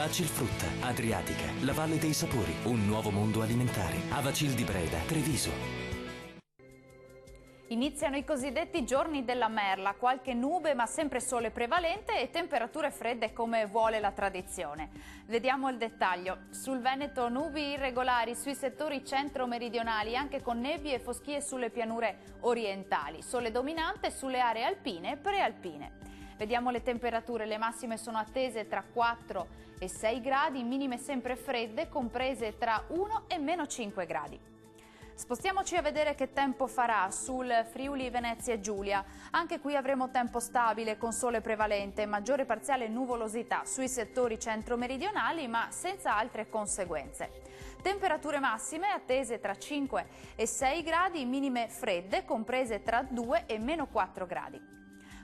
Vacilfrutta, Adriatica, la Valle dei Sapori, un nuovo mondo alimentare. Avacil di Breda, Treviso. Iniziano i cosiddetti giorni della merla, qualche nube ma sempre sole prevalente e temperature fredde come vuole la tradizione. Vediamo il dettaglio. Sul Veneto nubi irregolari sui settori centro-meridionali, anche con nebbie e foschie sulle pianure orientali. Sole dominante sulle aree alpine e prealpine. Vediamo le temperature, le massime sono attese tra 4 e 6 gradi, minime sempre fredde, comprese tra 1 e meno 5 gradi. Spostiamoci a vedere che tempo farà sul Friuli Venezia Giulia. Anche qui avremo tempo stabile con sole prevalente, maggiore parziale nuvolosità sui settori centro-meridionali ma senza altre conseguenze. Temperature massime attese tra 5 e 6 gradi, minime fredde comprese tra 2 e meno 4 gradi.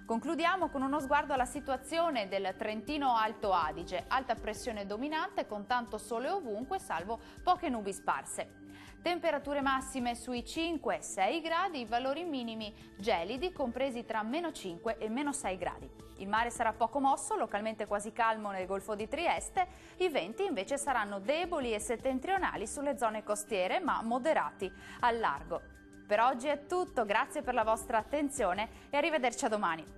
Concludiamo con uno sguardo alla situazione del Trentino Alto Adige, alta pressione dominante con tanto sole ovunque salvo poche nubi sparse. Temperature massime sui 5-6 gradi, valori minimi gelidi compresi tra meno 5 e meno 6 gradi. Il mare sarà poco mosso, localmente quasi calmo nel Golfo di Trieste, i venti invece saranno deboli e settentrionali sulle zone costiere ma moderati al largo. Per oggi è tutto, grazie per la vostra attenzione e arrivederci a domani.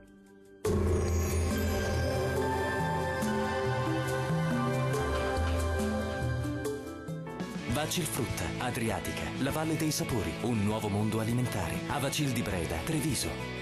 Vacilfrutta, Adriatica, la Valle dei Sapori, un nuovo mondo alimentare. Avacil di Breda, Treviso.